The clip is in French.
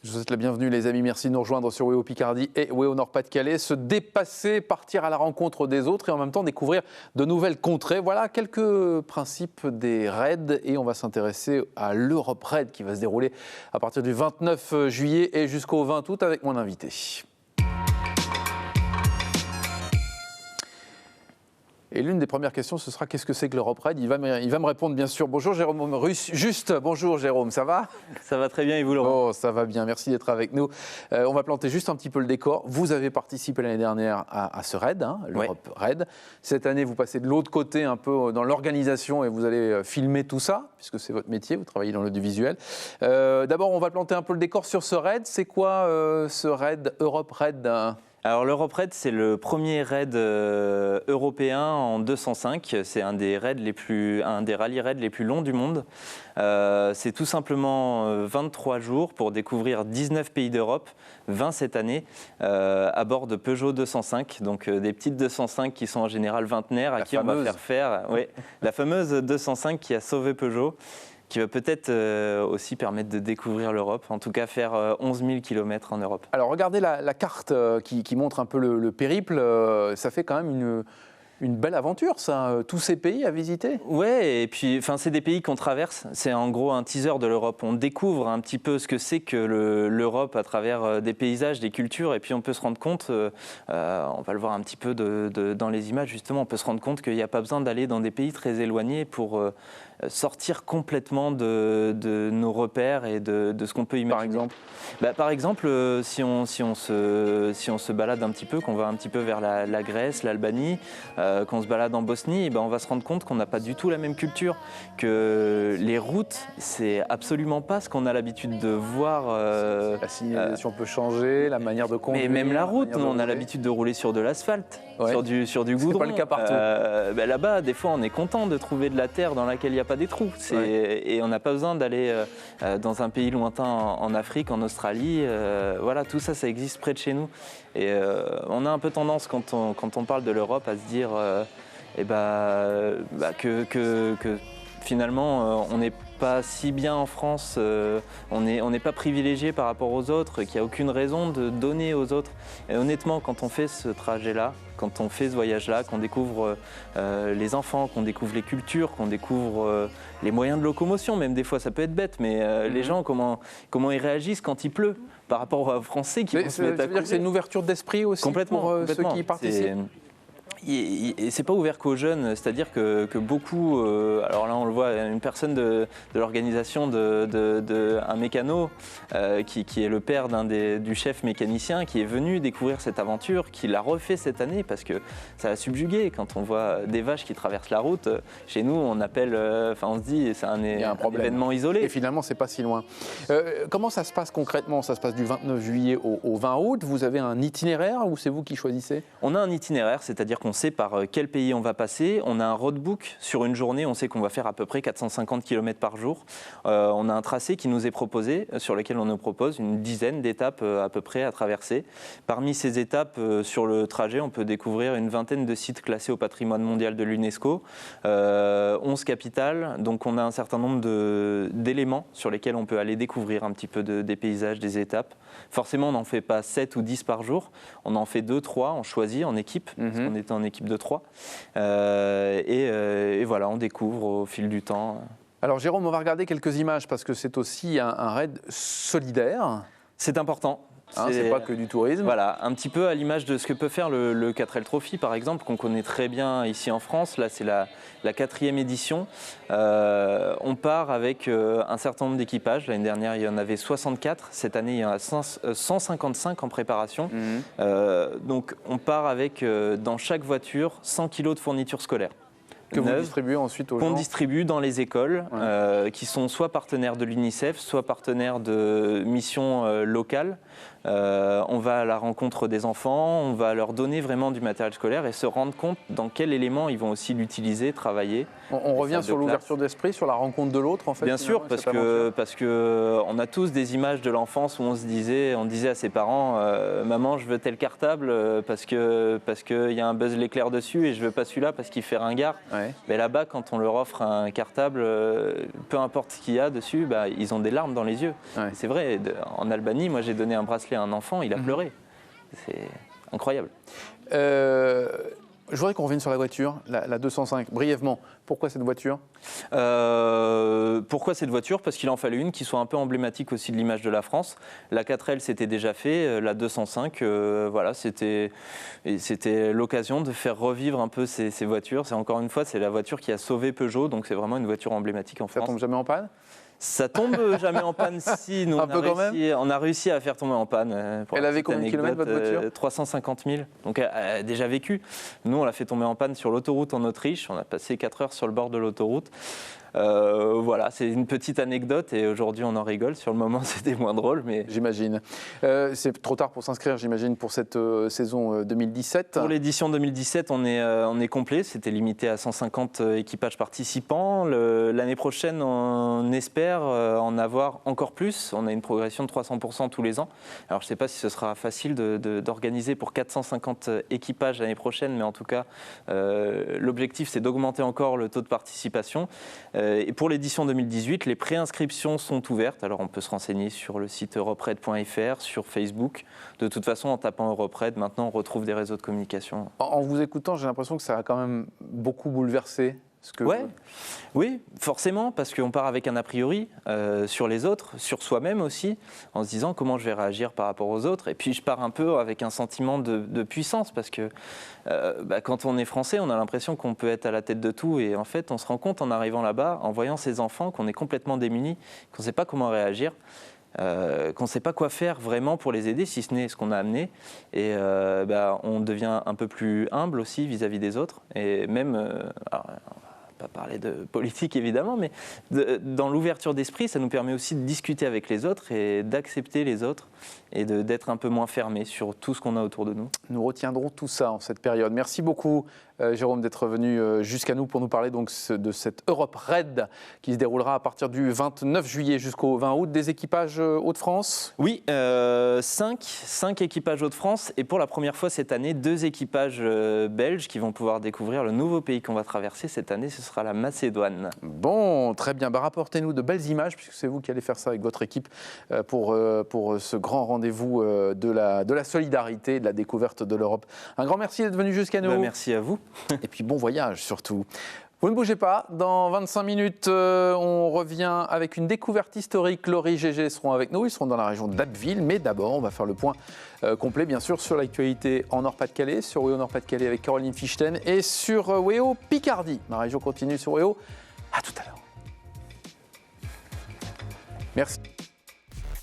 Je vous souhaite la bienvenue les amis, merci de nous rejoindre sur WEO Picardie et WEO Nord-Pas-de-Calais. Se dépasser, partir à la rencontre des autres et en même temps découvrir de nouvelles contrées. Voilà quelques principes des raids et on va s'intéresser à l'Europe Raid qui va se dérouler à partir du 29 juillet et jusqu'au 20 août avec mon invité. Et l'une des premières questions, ce sera qu'est-ce que c'est que l'Europe Raid ? Il va me répondre bien sûr. Bonjour Jérôme Russe. Juste, bonjour Jérôme, ça va ? Ça va très bien et vous Laurent ? Oh, ça va bien, merci d'être avec nous. On va planter juste un petit peu le décor. Vous avez participé l'année dernière à ce raid, l'Europe Raid. Cette année, vous passez de l'autre côté un peu dans l'organisation et vous allez filmer tout ça, puisque c'est votre métier, vous travaillez dans l'audiovisuel. D'abord, on va planter un peu le décor sur ce raid. C'est quoi ce raid, Europe Raid ? Alors l'Europe Raid, c'est le premier raid européen en 205. C'est un des rallye raids les plus longs du monde. C'est tout simplement 23 jours pour découvrir 19 pays d'Europe, 20 cette année, à bord de Peugeot 205. Donc des petites 205 qui sont en général vingtenaires, à qui on va faire la fameuse 205 qui a sauvé Peugeot, qui va peut-être aussi permettre de découvrir l'Europe, en tout cas faire 11 000 km en Europe. Alors regardez la carte qui montre un peu le périple, ça fait quand même une belle aventure ça, tous ces pays à visiter. Ouais, et puis c'est des pays qu'on traverse, c'est en gros un teaser de l'Europe. On découvre un petit peu ce que c'est que l'Europe à travers des paysages, des cultures, et puis on peut se rendre compte, on va le voir un petit peu dans les images justement, on peut se rendre compte qu'il n'y a pas besoin d'aller dans des pays très éloignés pour sortir complètement de nos repères et de ce qu'on peut imaginer. Par exemple, si on se balade un petit peu, qu'on va un petit peu vers la Grèce, l'Albanie, qu'on se balade en Bosnie, on va se rendre compte qu'on n'a pas du tout la même culture, que les routes, c'est absolument pas ce qu'on a l'habitude de voir. La signalisation peut changer, la manière de conduire. Mais même la route, on a l'habitude de rouler sur de l'asphalte, sur du goudron. C'est pas le cas partout. Là-bas, des fois, on est content de trouver de la terre dans laquelle il n'y a pas des trous. Et on n'a pas besoin d'aller dans un pays lointain en Afrique, en Australie. Tout ça, ça existe près de chez nous. Et on a un peu tendance, quand on parle de l'Europe, à se dire que finalement, on n'est pas si bien en France, on n'est pas privilégié par rapport aux autres, qu'il n'y a aucune raison de donner aux autres. Et honnêtement, quand on fait ce trajet-là, quand on fait ce voyage-là, qu'on découvre les enfants, qu'on découvre les cultures, qu'on découvre les moyens de locomotion, même des fois ça peut être bête, mais les gens, comment ils réagissent quand il pleut par rapport aux Français qui vont se mettre à courir. Ça veut dire que c'est une ouverture d'esprit aussi pour ceux qui y participent. Et c'est pas ouvert qu'aux jeunes, c'est-à-dire que beaucoup, alors là on le voit, une personne de l'organisation un mécano qui est le père du chef mécanicien qui est venu découvrir cette aventure, qui l'a refait cette année parce que ça a subjugué. Quand on voit des vaches qui traversent la route, chez nous on appelle, on se dit c'est un événement isolé. Et finalement c'est pas si loin. Comment ça se passe concrètement ? Ça se passe du 29 juillet au 20 août. Vous avez un itinéraire ou c'est vous qui choisissez ? On a un itinéraire, c'est-à-dire qu'on sait par quel pays on va passer. On a un roadbook sur une journée, on sait qu'on va faire à peu près 450 km par jour. On a un tracé qui nous est proposé, sur lequel on nous propose une dizaine d'étapes à peu près à traverser. Parmi ces étapes, sur le trajet, on peut découvrir une vingtaine de sites classés au patrimoine mondial de l'UNESCO, 11 capitales, donc on a un certain nombre d'éléments sur lesquels on peut aller découvrir un petit peu des paysages, des étapes. Forcément, on n'en fait pas 7 ou 10 par jour, on en fait 2, 3, on choisit en équipe, parce qu'on est en équipe de 3. Et voilà, on découvre au fil du temps. Alors Jérôme, on va regarder quelques images parce que c'est aussi un raid solidaire. C'est important. C'est pas que du tourisme. Voilà, un petit peu à l'image de ce que peut faire le 4L Trophy par exemple, qu'on connaît très bien ici en France. Là, c'est la 4e édition. On part avec un certain nombre d'équipages. L'année dernière, il y en avait 64. Cette année, il y en a 155 en préparation. Donc, on part avec, dans chaque voiture, 100 kilos de fournitures scolaires. Que vous distribuez ensuite aux gens ? Qu'on distribue dans les écoles, qui sont soit partenaires de l'UNICEF, soit partenaires de missions locales. On va à la rencontre des enfants, on va leur donner vraiment du matériel scolaire et se rendre compte dans quel élément ils vont aussi l'utiliser, travailler. On revient sur l'ouverture d'esprit, sur la rencontre de l'autre en fait. Bien sûr, parce que on a tous des images de l'enfance où on disait à ses parents maman je veux tel cartable parce que y a un Buzz l'éclair dessus et je veux pas celui-là parce qu'il fait ringard. Ouais. Mais là-bas quand on leur offre un cartable, peu importe ce qu'il y a dessus, ils ont des larmes dans les yeux. Ouais. C'est vrai, en Albanie, moi j'ai donné un bracelet à un enfant, il a pleuré. C'est incroyable. Je voudrais qu'on revienne sur la voiture, la 205, brièvement. Pourquoi cette voiture ? Pourquoi cette voiture ? Parce qu'il en fallait une qui soit un peu emblématique aussi de l'image de la France. La 4L, c'était déjà fait. La 205, voilà, c'était l'occasion de faire revivre un peu ces voitures. C'est encore une fois, c'est la voiture qui a sauvé Peugeot, donc c'est vraiment une voiture emblématique en France. Ça tombe jamais en panne ? Ça tombe jamais en panne si nous on a réussi à faire tomber en panne. Elle avait combien de kilomètres votre voiture ? 350 000, donc elle a déjà vécu. Nous on l'a fait tomber en panne sur l'autoroute en Autriche, on a passé 4 heures sur le bord de l'autoroute. Voilà, c'est une petite anecdote et aujourd'hui on en rigole. Sur le moment c'était moins drôle, mais j'imagine. C'est trop tard pour s'inscrire, j'imagine, pour cette saison 2017. Pour l'édition 2017, on est complet. C'était limité à 150 équipages participants. L'année prochaine, on espère en avoir encore plus. On a une progression de 300% tous les ans. Alors je ne sais pas si ce sera facile d'organiser pour 450 équipages l'année prochaine, mais en tout cas, l'objectif c'est d'augmenter encore le taux de participation. Et pour l'édition 2018, les préinscriptions sont ouvertes. Alors on peut se renseigner sur le site europered.fr, sur Facebook. De toute façon, en tapant Europered, maintenant on retrouve des réseaux de communication. En vous écoutant, j'ai l'impression que ça a quand même beaucoup bouleversé. Ouais. Oui, forcément, parce qu'on part avec un a priori sur les autres, sur soi-même aussi, en se disant comment je vais réagir par rapport aux autres. Et puis je pars un peu avec un sentiment de puissance, parce que quand on est français, on a l'impression qu'on peut être à la tête de tout. Et en fait, on se rend compte en arrivant là-bas, en voyant ces enfants, qu'on est complètement démunis, qu'on ne sait pas comment réagir. Qu'on ne sait pas quoi faire vraiment pour les aider, si ce n'est ce qu'on a amené. Et on devient un peu plus humble aussi vis-à-vis des autres. Et même, alors, on va pas parler de politique évidemment, mais dans l'ouverture d'esprit, ça nous permet aussi de discuter avec les autres et d'accepter les autres et d'être un peu moins fermé sur tout ce qu'on a autour de nous. Nous retiendrons tout ça en cette période. Merci beaucoup Jérôme d'être venu jusqu'à nous pour nous parler donc de cette Europe Raid qui se déroulera à partir du 29 juillet jusqu'au 20 août. Des équipages Hauts-de-France ? Oui, 5 équipages Hauts-de-France et pour la première fois cette année, 2 équipages belges qui vont pouvoir découvrir le nouveau pays qu'on va traverser cette année, ce sera la Macédoine. Bon, très bien. Rapportez-nous de belles images puisque c'est vous qui allez faire ça avec votre équipe pour ce grand rendez-vous de la solidarité et de la découverte de l'Europe. Un grand merci d'être venu jusqu'à nous. Merci à vous. Et puis bon voyage surtout. Vous ne bougez pas, dans 25 minutes, on revient avec une découverte historique. Laurie, Gégé seront avec nous, ils seront dans la région d'Abbeville, mais d'abord on va faire le point complet bien sûr sur l'actualité en Nord-Pas-de-Calais, sur WEO Nord-Pas-de-Calais avec Caroline Fichten et sur WEO Picardie. Ma région continue sur WEO, à tout à l'heure. Merci.